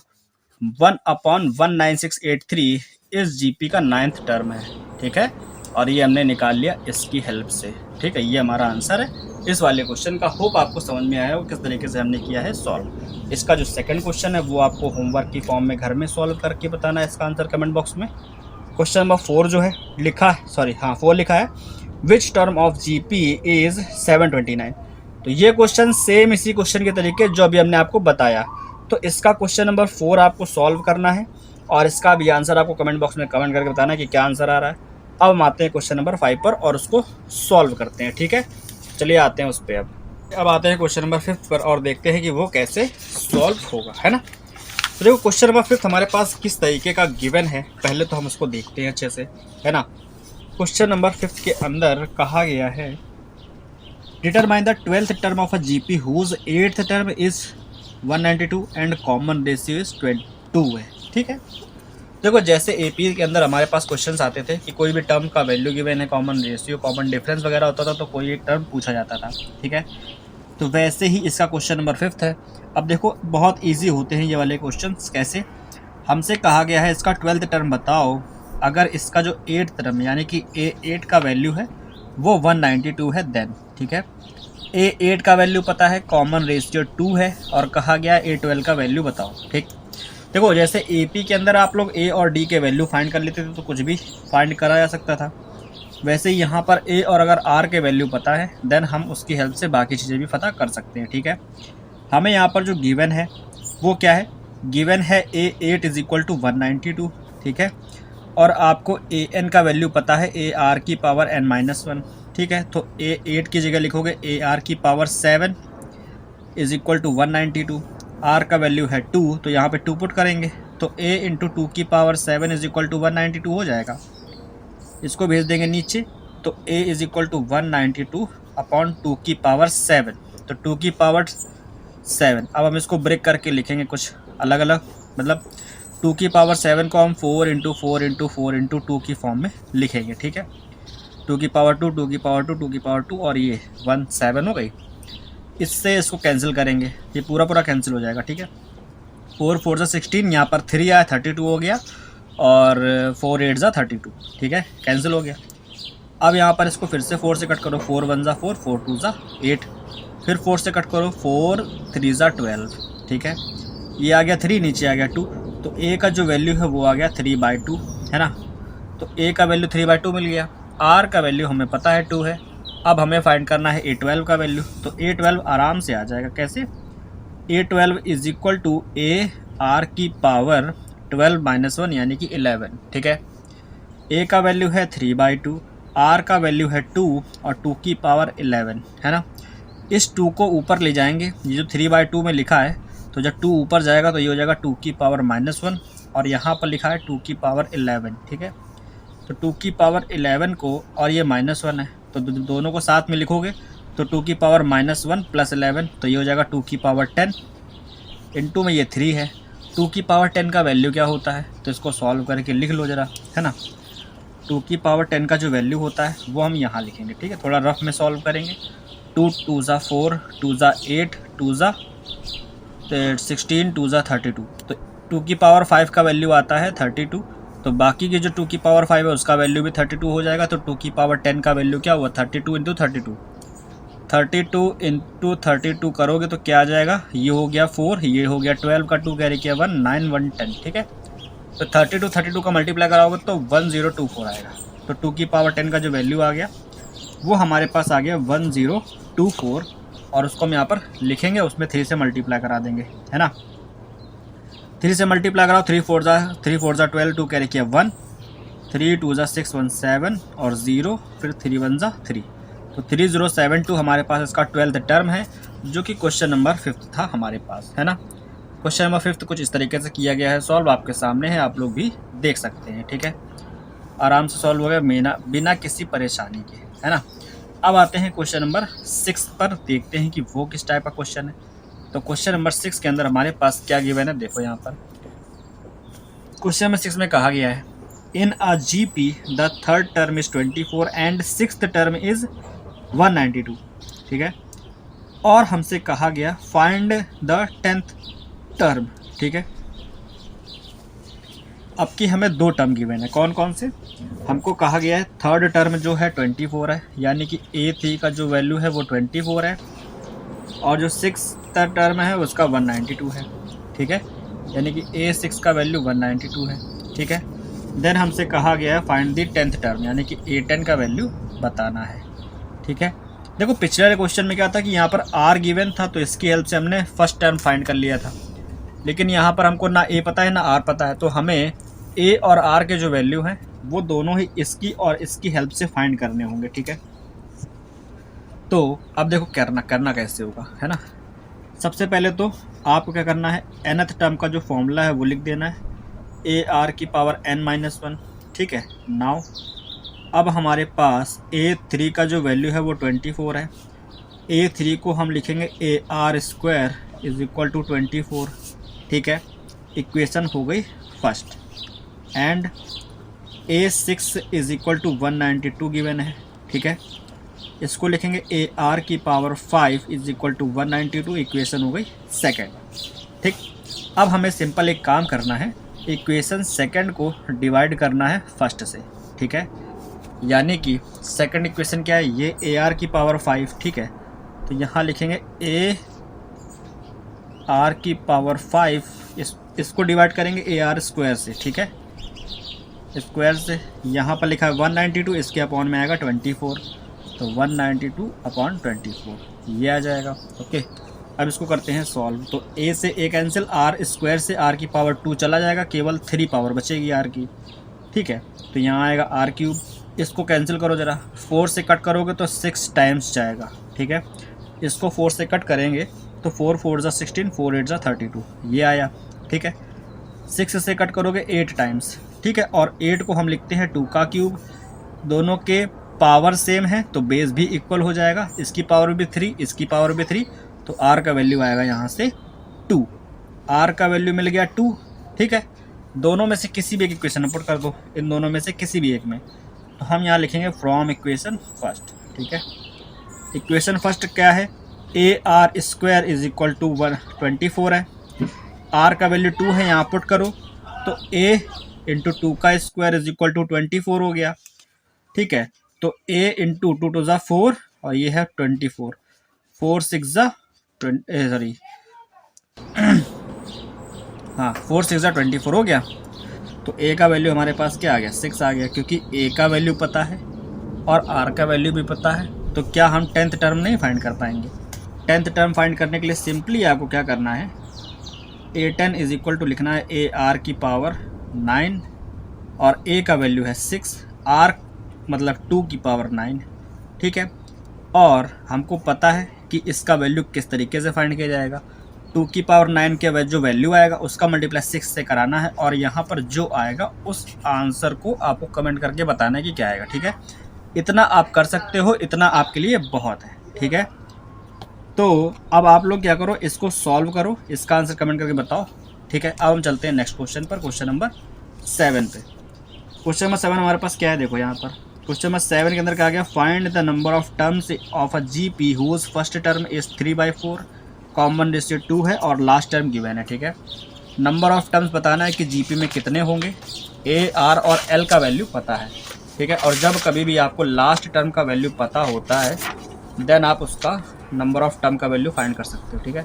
1/19683 इस जीपी का 9th टर्म है, ठीक है। और ये हमने निकाल लिया इसकी हेल्प से, ठीक है। ये हमारा आंसर है इस वाले क्वेश्चन का। होप आपको समझ में आया हो किस तरीके से हमने किया है सॉल्व। इसका जो सेकंड क्वेश्चन है वो आपको होमवर्क की फॉर्म में घर में सॉल्व करके बताना है इसका आंसर कमेंट बॉक्स में। क्वेश्चन नंबर 4 जो है लिखा है, 4 लिखा है, which term of GP is 729। तो ये क्वेश्चन सेम इसी क्वेश्चन के तरीके जो अभी हमने आपको बताया। तो इसका क्वेश्चन नंबर 4 आपको सॉल्व करना है और इसका भी आंसर आपको कमेंट बॉक्स में कमेंट करके बताना है कि क्या आंसर आ रहा है। अब हम आते हैं क्वेश्चन नंबर 5 पर और उसको सॉल्व करते हैं, ठीक है। चलिए आते हैं उस पर। अब आते हैं क्वेश्चन नंबर 5 पर और देखते हैं कि वो कैसे सॉल्व होगा, है ना। तो देखो क्वेश्चन नंबर 5 हमारे पास किस तरीके का गिवन है, पहले तो हम उसको देखते हैं अच्छे से, है ना। क्वेश्चन नंबर 5 के अंदर कहा गया है determine the 12th term of a GP whose 8th term is 192 and common ratio is 22 है, ठीक है। देखो जैसे एपी के अंदर हमारे पास क्वेश्चंस आते थे कि कोई भी टर्म का वैल्यू गिवन है, कॉमन रेशियो, कॉमन डिफरेंस वगैरह होता था, तो कोई एक टर्म पूछा जाता था, ठीक है। तो वैसे ही इसका क्वेश्चन नंबर 5 है। अब देखो बहुत इजी होते हैं ये वाले क्वेश्चंस। कैसे, हमसे कहा गया है इसका 12th टर्म बताओ, अगर इसका जो 8th टर्म यानी कि A8 का वैल्यू है वो 192 है देन, ठीक है। A8 का वैल्यू पता है, कॉमन रेशियो 2 है और कहा गया A12 का वैल्यू बताओ, ठीक। देखो जैसे AP के अंदर आप लोग A और D के वैल्यू फाइंड कर लेते थे तो कुछ भी फाइंड करा जा सकता था, वैसे ही यहाँ पर A और अगर R के वैल्यू पता है देन हम उसकी हेल्प से बाकी चीज़ें भी पता कर सकते हैं, ठीक है। हमें यहाँ पर जो गिवन है वो क्या है, गिवन है A8 इज इक्वल टू 192, ठीक है। और आपको AN का वैल्यू पता है AR की पावर n-1, ठीक है। तो A8 की जगह लिखोगे AR की power 7 is equal to 192, R का वैल्यू है 2 तो यहाँ पे 2 पुट करेंगे तो A इंटू 2 की पावर 7 इज इक्वल टू 192 हो जाएगा। इसको भेज देंगे नीचे तो A is equal to 192 upon 2 की पावर 7, तो 2 की पावर 7। अब हम इसको ब्रेक करके लिखेंगे कुछ अलग अलग, मतलब 2 की पावर 7 को हम 4 इंटू 4 इंटू 4 इंटू 2 की फॉर्म में लिखेंगे, ठीक है। 2 की पावर 2, 2 की पावर 2, 2 की पावर 2 और ये 1 7 हो गई। इससे इसको कैंसिल करेंगे, ये पूरा पूरा कैंसिल हो जाएगा, ठीक है। 4 4 16, यहाँ पर 3 आया 32 हो गया और 4 8 32, ठीक है, कैंसिल हो गया। अब यहाँ पर इसको फिर से 4 से कट करो, 4 1 4, 4 2 8, फिर 4 से कट करो, 4 3 12, ठीक है। ये आ गया 3, नीचे आ गया 2, तो A का जो वैल्यू है वो आ गया 3/2, है ना। तो A का वैल्यू 3/2 मिल गया। R का वैल्यू हमें पता है 2 है। अब हमें फाइंड करना है A12 का वैल्यू, तो A12 आराम से आ जाएगा। कैसे, A12 is equal to AR की पावर 12 - 1 यानी कि 11, ठीक है। A का वैल्यू है 3/2, R का वैल्यू है 2 और 2 की पावर 11, है ना। इस 2 को ऊपर ले जाएंगे, ये जो 3/2 में लिखा है तो जब 2 ऊपर जाएगा तो ये हो जाएगा 2 की पावर -1 और यहाँ पर लिखा है 2 की पावर 11, ठीक है। तो 2 की पावर 11 को और ये -1 है तो दोनों को साथ में लिखोगे तो 2 की पावर -1 प्लस 11 तो ये हो जाएगा 2 की पावर 10, इनटू में ये 3 है। 2 की पावर 10 का वैल्यू क्या होता है तो इसको सॉल्व करके लिख लो ज़रा, है ना। 2 की पावर 10 का जो वैल्यू होता है वो हम यहाँ लिखेंगे, ठीक है। थोड़ा रफ में सॉल्व करेंगे। 2 2 4, 2 8, 2 16, 2 32, तो 2 की पावर 5 का वैल्यू आता है 32, तो बाकी के जो 2 की पावर 5 है उसका वैल्यू भी 32 हो जाएगा। तो 2 की पावर 10 का वैल्यू क्या हुआ, 32 इंटू 32, 32 इंटू 32 करोगे तो क्या आ जाएगा, ये हो गया 4, ये हो गया 12 का 2 कैरी किया 1, 9 1 10, ठीक है। तो 32 का मल्टीप्लाई कराओगे तो 1024 आएगा। तो 2 की पावर 10 का जो वैल्यू आ गया वो हमारे पास आ गया 1024 और उसको हम यहाँ पर लिखेंगे, उसमें 3 से मल्टीप्लाई करा देंगे, है ना। 3 से मल्टीप्लाई कराओ, 3 4 12, 2 कैरी किया 1, 3 2 6 1 7 और 0, फिर 3 1 3, तो 3072 हमारे पास इसका 12th टर्म है जो कि क्वेश्चन नंबर 5 था हमारे पास, है ना। क्वेश्चन नंबर 5 कुछ इस तरीके से किया गया है सॉल्व, आपके सामने है, आप लोग भी देख सकते हैं। ठीक है, आराम से सॉल्व हो गया बिना किसी परेशानी के, है ना। अब आते हैं क्वेश्चन नंबर 6 पर, देखते हैं कि वो किस टाइप का क्वेश्चन है। तो क्वेश्चन नंबर 6 के अंदर हमारे पास क्या गिवन है, देखो यहाँ पर क्वेश्चन नंबर 6 में कहा गया है in a GP the third term is 24 and sixth term is 192। ठीक है, और हमसे कहा गया फाइंड द 10th टर्म। ठीक है, अब की हमें 2 टर्म गिवन है, कौन कौन से, हमको कहा गया है थर्ड टर्म जो है 24 है, यानी कि A3 का जो वैल्यू है वो 24 है, और जो 6th टर्म है उसका 192 है। ठीक है, यानी कि A6 का वैल्यू 192 है। ठीक है, देन हमसे कहा गया है फाइंड द 10th टर्म, यानी कि A10 का वैल्यू बताना है। ठीक है, देखो पिछले क्वेश्चन में क्या था कि यहाँ पर R गिवन था, तो इसकी हेल्प से हमने फर्स्ट टर्म फाइंड कर लिया था, लेकिन यहाँ पर हमको ना A पता है ना R पता है, तो हमें A और R के जो वैल्यू हैं वो दोनों ही इसकी और इसकी हेल्प से फाइंड करने होंगे। ठीक है, तो अब देखो करना कैसे होगा, है ना। सबसे पहले तो आपको क्या करना है, nth टर्म का जो फॉर्मूला है वो लिख देना है, AR की पावर n-1। ठीक है, नाउ अब हमारे पास A3 का जो वैल्यू है वो 24 है, A3 को हम लिखेंगे AR² इज इक्वल टू 24। ठीक है, इक्वेशन हो गई first, and A6 is equal to 192 given है। ठीक है, इसको लिखेंगे AR की power 5 is equal to 192, equation हो गई सेकंड। ठीक, अब हमें सिंपल एक काम करना है, इक्वेशन सेकंड को डिवाइड करना है फर्स्ट से। ठीक है, यानी कि सेकंड इक्वेशन क्या है, ये AR की पावर 5। ठीक है, तो यहाँ लिखेंगे AR की पावर 5, इसको डिवाइड करेंगे AR² से। ठीक है, स्क्वायर से यहाँ पर लिखा है 192, इसके अपॉन में आएगा 24, तो 192 अपॉन 24 ये आ जाएगा। ओके, अब इसको करते हैं सॉल्व। तो A से A कैंसिल, R² से R की पावर 2 चला जाएगा, केवल 3 पावर बचेगी R की। ठीक है, तो यहाँ आएगा R³, इसको कैंसिल करो ज़रा, 4 से कट करोगे तो 6 टाइम्स जाएगा। ठीक है, इसको 4 से कट करेंगे तो 4 4 ज़ा 16, 4 8 ज़ा 32 ये आया। ठीक है, 6 से कट करोगे 8 टाइम्स। ठीक है, और 8 को हम लिखते हैं 2 का क्यूब, दोनों के पावर सेम है तो बेस भी इक्वल हो जाएगा, इसकी पावर भी 3 इसकी पावर भी 3, तो R का वैल्यू आएगा यहाँ से 2। R का वैल्यू मिल गया 2। ठीक है, दोनों में से किसी भी एक इक्वेशन में पुट कर दो, इन दोनों में से किसी भी एक में, तो हम यहाँ लिखेंगे फ्रॉम इक्वेशन फर्स्ट। ठीक है, इक्वेशन फर्स्ट क्या है, AR² इज इक्वल टू 124 है, R का वैल्यू 2 है, यहाँ पुट करो तो A इंटू 2 का स्क्वायर इज इक्वल टू 24 हो गया। ठीक है, तो A इंटू 2 2 ज़ा 4 और ये है 24, 4 6 ज़ा 24 हो गया। तो A का वैल्यू हमारे पास क्या आ गया, 6 आ गया, क्योंकि A का वैल्यू पता है और R का वैल्यू भी पता है, तो क्या हम 10th टर्म नहीं फाइंड कर पाएंगे। 10th टर्म फाइंड करने के लिए सिंपली आपको क्या करना है, A10 इज इक्वल टू लिखना है AR की पावर 9 और A का वैल्यू है 6, R मतलब 2 की पावर 9। ठीक है, और हमको पता है कि इसका वैल्यू किस तरीके से फाइंड किया जाएगा, 2 की पावर 9 के जो वैल्यू आएगा उसका मल्टीप्लाई 6 से कराना है, और यहाँ पर जो आएगा उस आंसर को आपको कमेंट करके बताना है कि क्या आएगा। ठीक है, इतना आप कर सकते हो, इतना आपके लिए बहुत है। ठीक है, तो अब आप लोग क्या करो, इसको सॉल्व करो, इसका आंसर कमेंट करके बताओ। ठीक है, अब हम चलते हैं नेक्स्ट क्वेश्चन पर, क्वेश्चन नंबर 7 पे। क्वेश्चन नंबर 7 हमारे पास क्या है, देखो यहाँ पर क्वेश्चन नंबर 7 के अंदर क्या गया, find the number of terms of a GP whose first term is 3/4, common ratio 2 है और लास्ट टर्म गिवन है। ठीक है, नंबर ऑफ टर्म्स बताना है कि जीपी में कितने होंगे, A, R और L का वैल्यू पता है। ठीक है, और जब कभी भी आपको लास्ट टर्म का वैल्यू पता होता है देन आप उसका नंबर ऑफ टर्म का वैल्यू फाइंड कर सकते हो। ठीक है,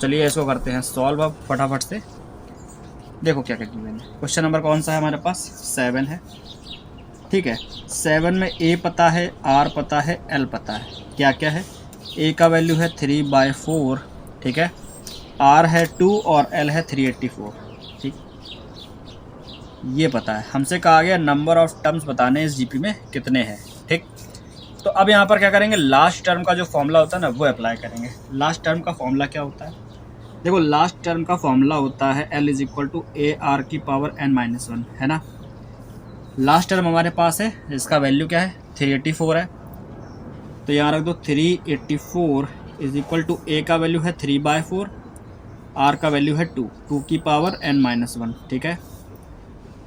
चलिए इसको करते हैं सॉल्व अब फटाफट से। देखो क्या क्या गिवन है, क्वेश्चन नंबर कौन सा है हमारे पास, 7 है। ठीक है, 7 में A पता है, R पता है, L पता है। क्या क्या है, A का वैल्यू है 3/4। ठीक है, R है 2 और L है 384। ठीक, ये पता है। हमसे कहा गया नंबर ऑफ टर्म्स बताने इस जीपी में कितने हैं। ठीक, तो अब यहाँ पर क्या करेंगे, लास्ट टर्म का जो फॉर्मूला होता है ना वो अप्लाई करेंगे। लास्ट टर्म का फॉर्मूला क्या होता है, देखो लास्ट टर्म का फॉर्मूला होता है L is equal to A R की पावर n-1, है ना। लास्ट टर्म हमारे पास है, इसका वैल्यू क्या है 384 है, तो यहाँ रख दो 384 इज इक्वल टू ए का वैल्यू है 3/4, आर का वैल्यू है 2 की पावर n-1, ठीक है।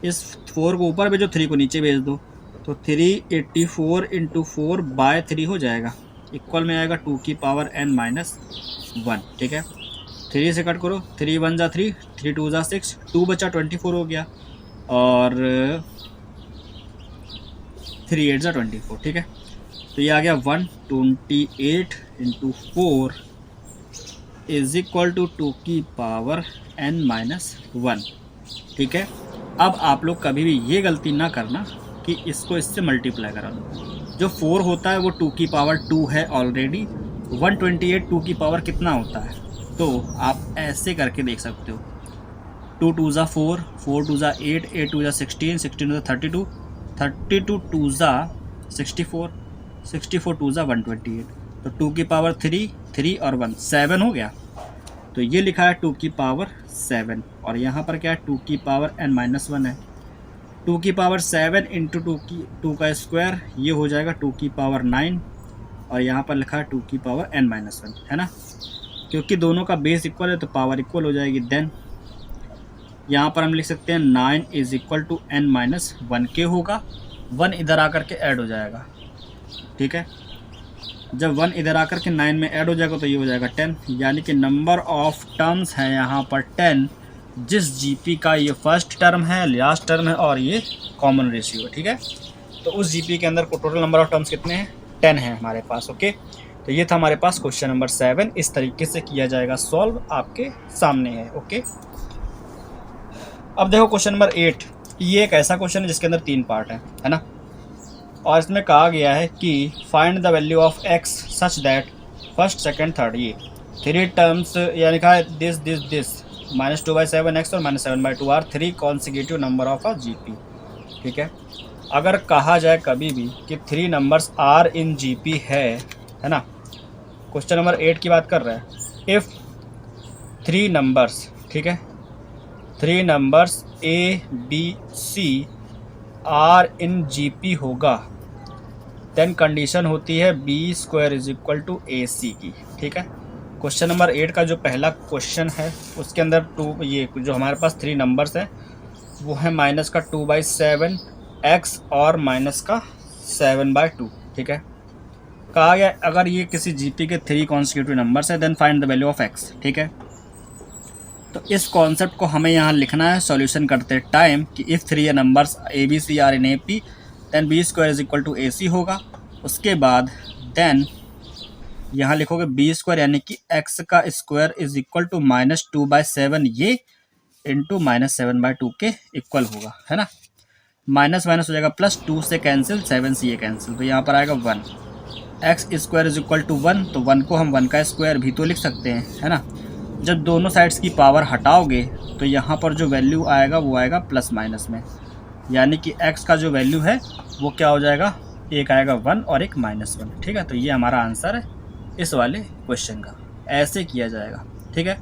इस 4 को ऊपर भेजो, 3 को नीचे भेज दो, तो 384 इंटू 4/3 हो जाएगा, इक्वल में आएगा 2 की पावर n-1, ठीक है। 3 से कट करो, 3 1 जा 3, 3 2 जा 6, 2 बचा 24 हो गया, और 3 8 जा 24, ठीक है। तो ये आ गया 128 इंटू 4 इज इक्वल टू 2 की पावर n-1, ठीक है। अब आप लोग कभी भी ये गलती ना करना कि इसको इससे मल्टीप्लाई करा दो। जो 4 होता है वो 2 की पावर 2 है ऑलरेडी, 128 2 की पावर कितना होता है, तो आप ऐसे करके देख सकते हो, 2 2 जा 4, 4 2 जा 8, 8 2 जा 16, 16 2 जा 32, 32 2 जा 64, 64 2 जा 128, तो 2 की पावर 3, 3 और 1 7 हो गया, तो ये लिखा है 2 की पावर 7, और यहाँ पर क्या है 2 की पावर n-1 है, 2 की पावर 7 इंटू 2 का स्क्वायर, ये हो जाएगा 2 की पावर 9, और यहाँ पर लिखा है 2 की पावर n-1, है ना। क्योंकि दोनों का बेस इक्वल है तो पावर इक्वल हो जाएगी। देन यहाँ पर हम लिख सकते हैं 9 इज इक्वल टू n-1 के होगा, 1 इधर आकर के ऐड हो जाएगा, ठीक है। जब 1 इधर आकर के 9 में ऐड हो जाएगा तो ये हो जाएगा 10, यानी कि नंबर ऑफ टर्म्स है यहाँ पर 10, जिस जीपी का ये फर्स्ट टर्म है, लास्ट टर्म है, और ये कॉमन रेशियो है, ठीक है। तो उस जीपी के अंदर टोटल नंबर ऑफ टर्म्स कितने हैं, 10 है हमारे पास, ओके। तो ये था हमारे पास क्वेश्चन नंबर 7, इस तरीके से किया जाएगा सॉल्व, आपके सामने है, ओके। अब देखो क्वेश्चन नंबर 8, ये एक ऐसा क्वेश्चन है जिसके अंदर 3 पार्ट है ना, और इसमें कहा गया है कि find the value of x such that first second third, ये 3 टर्म्स या लिखा है दिस दिस दिस -2/7x और -7/2 are 3 consecutive number of a GP, ठीक है। अगर कहा जाए कभी भी कि 3 नंबर्स आर इन जीपी है ना, क्वेश्चन नंबर 8 की बात कर रहे हैं, इफ़ 3 नंबर्स, ठीक है, 3 numbers A B C are in GP होगा, देन कंडीशन होती है b² is equal to AC की, ठीक है। क्वेश्चन नंबर 8 का जो पहला क्वेश्चन है उसके अंदर ये जो हमारे पास 3 नंबर्स हैं वो है -2/7 x और -7/2, ठीक है। कहा गया अगर ये किसी जीपी के 3 कॉन्सिक्यूटिव नंबर्स है then find the value of x, ठीक है। तो इस कॉन्सेप्ट को हमें यहाँ लिखना है सॉल्यूशन करते टाइम कि if 3 numbers A B C are in A P then b² is equal to AC होगा। उसके बाद देन यहाँ लिखोगे b² यानी कि x का स्क्वायर इज इक्वल टू -2/7 ये इंटू -7/2 के इक्वल होगा, है ना। माइनस माइनस हो जाएगा प्लस, 2 से कैंसिल, 7 से ये कैंसिल, तो यहाँ पर आएगा 1, x² इज इक्वल टू 1, तो 1 को हम 1 का स्क्वायर भी तो लिख सकते हैं, है ना। जब दोनों साइड्स की पावर हटाओगे तो यहाँ पर जो वैल्यू आएगा वो आएगा प्लस माइनस में, यानी कि x का जो वैल्यू है वो क्या हो जाएगा, एक आएगा 1 और एक -1, ठीक है। तो ये हमारा आंसर है इस वाले क्वेश्चन का, ऐसे किया जाएगा, ठीक है।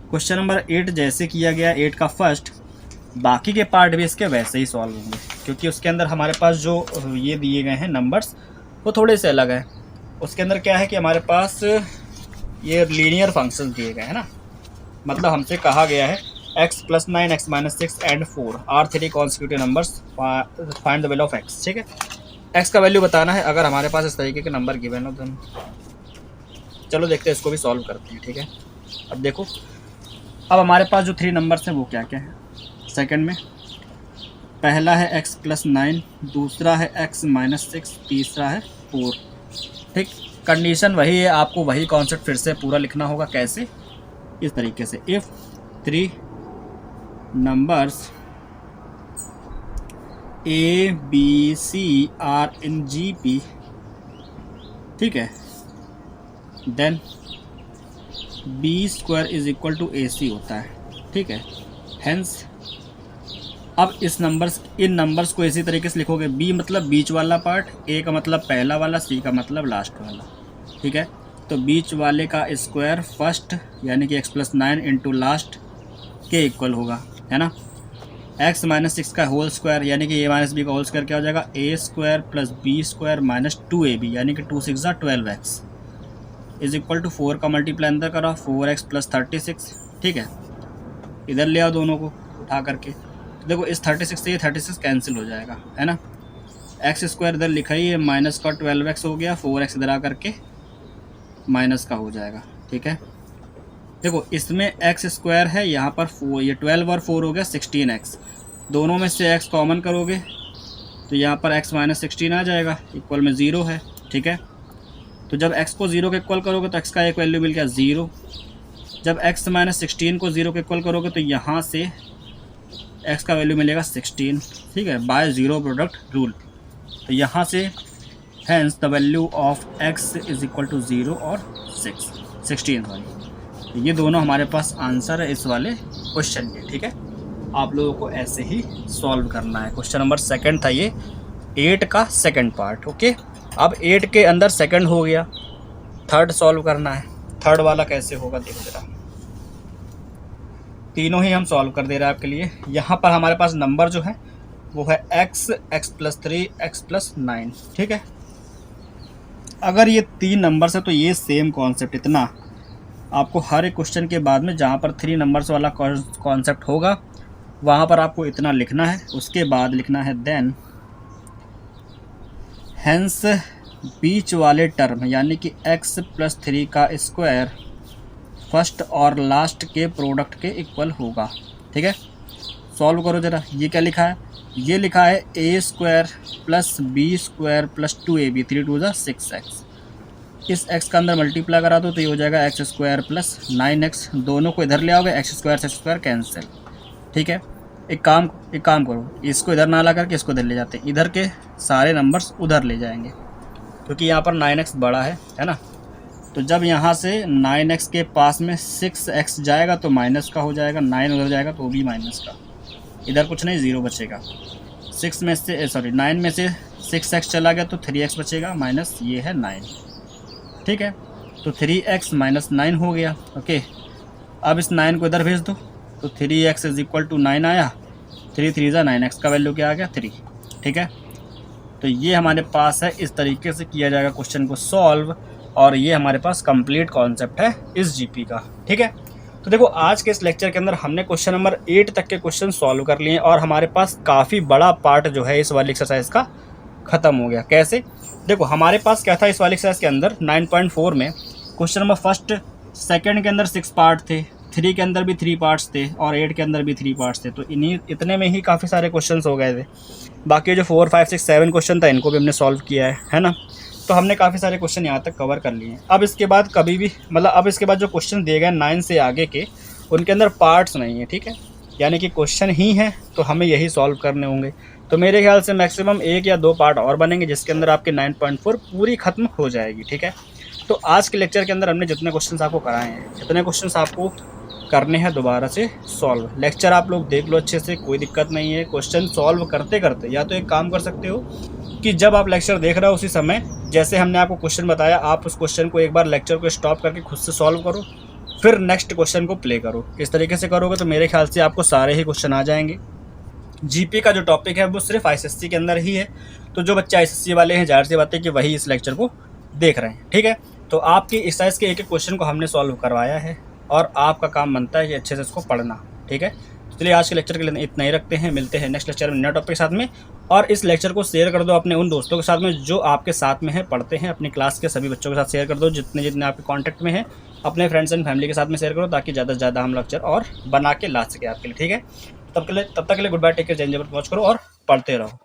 क्वेश्चन नंबर 8 जैसे किया गया 8 का फर्स्ट, बाकी के पार्ट भी इसके वैसे ही सॉल्व होंगे, क्योंकि उसके अंदर हमारे पास जो ये दिए गए हैं नंबर्स वो थोड़े से अलग है। उसके अंदर क्या है कि हमारे पास ये लीनियर फंक्शन दिए गए हैं ना, मतलब हमसे कहा गया है x + 9 x - 6 and 4 are 3 consecutive numbers, find the value of x, ठीक है। x का वैल्यू बताना है। अगर हमारे पास इस तरीके के नंबर गिवन हो तो चलो देखते हैं, इसको भी सॉल्व करते हैं, ठीक है। अब देखो, अब हमारे पास जो 3 नंबर्स हैं वो क्या क्या है। सेकंड में पहला है x + 9, दूसरा है x - 6, तीसरा है 4, ठीक। कंडीशन वही है, आपको वही कॉन्सेप्ट फिर से पूरा लिखना होगा। कैसे, इस तरीके से, if 3 numbers A B C are in GP, ठीक है, then b² is equal to AC होता है, ठीक है। हेंस अब इन नंबर्स को इसी तरीके से लिखोगे, B मतलब बीच वाला पार्ट, A का मतलब पहला वाला, C का मतलब लास्ट वाला, ठीक है। तो बीच वाले का स्क्वायर फर्स्ट यानी कि x+9 इंटू लास्ट के इक्वल होगा, है ना। x-6 का होल स्क्वायर यानी कि a-b का होल स्क्वायर क्या हो जाएगा, a² + b² - 2ab यानी कि 2 6 12x इज इक्वल टू 4 का मल्टीप्लाई अंदर करा 4x + 36, ठीक है। इधर ले आओ दोनों को उठा करके, देखो इस 36 से ये 36 कैंसिल हो जाएगा, है ना। x² इधर लिखा ही है, माइनस का 12x हो गया, 4x इधर आ करके माइनस का हो जाएगा, ठीक है। देखो इसमें x² है, यहाँ पर 4, ये 12 और 4 हो गया 16x, दोनों में से x कॉमन करोगे तो यहाँ पर x - 16 आ जाएगा, इक्वल में 0 है, ठीक है। तो जब x को 0 के इक्वल करोगे तो x का एक वैल्यू मिल गया 0, जब x - 16 को 0 के इक्वल करोगे तो यहाँ से x का वैल्यू मिलेगा 16, ठीक है, बाय ज़ीरो प्रोडक्ट रूल। तो यहाँ से hence the value of x is equal to 0 और 16 सॉरी। ये दोनों हमारे पास आंसर है इस वाले क्वेश्चन के, ठीक है। आप लोगों को ऐसे ही सॉल्व करना है। क्वेश्चन नंबर 2 था ये, 8 का सेकंड पार्ट, ओके। अब 8 के अंदर सेकंड हो गया, थर्ड सॉल्व करना है। थर्ड वाला कैसे होगा देखो जरा, तीनों ही हम सॉल्व कर दे रहे हैं आपके लिए। यहाँ पर हमारे पास नंबर जो है वो है x, x+3, x+9, ठीक है। अगर ये 3 नंबर्स है तो ये सेम कॉन्सेप्ट, इतना आपको हर एक क्वेश्चन के बाद में जहाँ पर 3 नंबर्स वाला कॉन्सेप्ट होगा वहाँ पर आपको इतना लिखना है, उसके बाद लिखना है देन हेंस बीच वाले टर्म यानी कि x+3 का स्क्वायर फर्स्ट और लास्ट के प्रोडक्ट के इक्वल होगा, ठीक है। सॉल्व करो जरा, ये क्या लिखा है, ये लिखा है a² + b² + 2ab 3 2 6x। इस x का अंदर मल्टीप्लाई करा दो तो ये हो जाएगा x² + 9x, दोनों को इधर ले आओगे, x² से x² कैंसिल, ठीक है। एक काम करो, इसको इधर ना ला करके इसको इधर ले जाते हैं, इधर के सारे नंबर्स उधर ले जाएंगे क्योंकि यहाँ पर 9x बड़ा है ना। तो जब यहाँ से 9x के पास में 6x जाएगा तो माइनस का हो जाएगा, 9 उधर जाएगा तो भी माइनस का, इधर कुछ नहीं 0 बचेगा। 9 में से 6x चला गया तो 3x बचेगा, माइनस ये है 9, ठीक है। तो 3x - 9 हो गया, ओके। अब इस 9 को इधर भेज दो तो 3x इज इक्वल टू 9 आया, 3 3 9x का वैल्यू क्या आ गया 3, ठीक है। तो ये हमारे पास है, इस तरीके से किया जाएगा क्वेश्चन को सॉल्व, और ये हमारे पास कंप्लीट कॉन्सेप्ट है इस जीपी का, ठीक है। तो देखो आज के इस लेक्चर के अंदर हमने क्वेश्चन नंबर 8 तक के क्वेश्चन सॉल्व कर लिए और हमारे पास काफ़ी बड़ा पार्ट जो है इस वाली एक्सरसाइज का ख़त्म हो गया। कैसे, देखो हमारे पास क्या था इस वाली एक्सरसाइज के अंदर 9.4 में क्वेश्चन नंबर 1, 2 के अंदर 6 पार्ट थे, 3 के अंदर भी 3 पार्ट्स थे और 8 के अंदर भी 3 पार्ट्स थे। तो इतने में ही काफ़ी सारे क्वेश्चन हो गए थे। बाकी जो 4, 5, 6, 7 क्वेश्चन था इनको भी हमने सॉल्व किया है ना। तो हमने काफ़ी सारे क्वेश्चन यहाँ तक कवर कर लिए हैं। अब इसके बाद कभी भी अब इसके बाद जो क्वेश्चन दिए गए 9 से आगे के, उनके अंदर पार्ट्स नहीं है, ठीक है, यानी कि क्वेश्चन ही हैं तो हमें यही सॉल्व करने होंगे। तो मेरे ख्याल से मैक्सिमम 1 या 2 पार्ट और बनेंगे जिसके अंदर आपके 9.4 पूरी खत्म हो जाएगी, ठीक है। तो आज के लेक्चर के अंदर हमने जितने क्वेश्चन आपको कराए हैं, जितने क्वेश्चन आपको करने हैं दोबारा से सॉल्व। लेक्चर आप लोग देख लो अच्छे से, कोई दिक्कत नहीं है। क्वेश्चन सॉल्व करते करते या तो एक काम कर सकते हो कि जब आप लेक्चर देख रहे हो उसी समय जैसे हमने आपको क्वेश्चन बताया, आप उस क्वेश्चन को एक बार लेक्चर को स्टॉप करके खुद से सॉल्व करो, फिर नेक्स्ट क्वेश्चन को प्ले करो। इस तरीके से करोगे तो मेरे ख्याल से आपको सारे ही क्वेश्चन आ जाएंगे। जीपी का जो टॉपिक है वो सिर्फ आईसीएससी के अंदर ही है, तो जो बच्चे आईसीएससी वाले हैं जाहिर सी बात है कि वही इस लेक्चर को देख रहे हैं, ठीक है। तो आपकी इस साइज के एक एक क्वेश्चन को हमने सॉल्व करवाया है और आपका काम बनता है कि अच्छे से इसको पढ़ना, ठीक है। चलिए आज के लेक्चर के लिए इतना ही रखते हैं, मिलते हैं नेक्स्ट लेक्चर में नया टॉपिक के साथ में। और इस लेक्चर को शेयर कर दो अपने उन दोस्तों के साथ में जो आपके साथ में है, पढ़ते हैं, अपनी क्लास के सभी बच्चों के साथ शेयर कर दो, जितने आपके कॉन्टैक्ट में हैं, अपने फ्रेंड्स एंड फैमिली के साथ में शेयर करो ताकि ज़्यादा से ज़्यादा हम लेक्चर और बना के ला सके आपके लिए, ठीक है। तब तक के लिए गुड बाय, टेक केयर, जय हिंद, जय भारत, वॉच करो और पढ़ते रहो।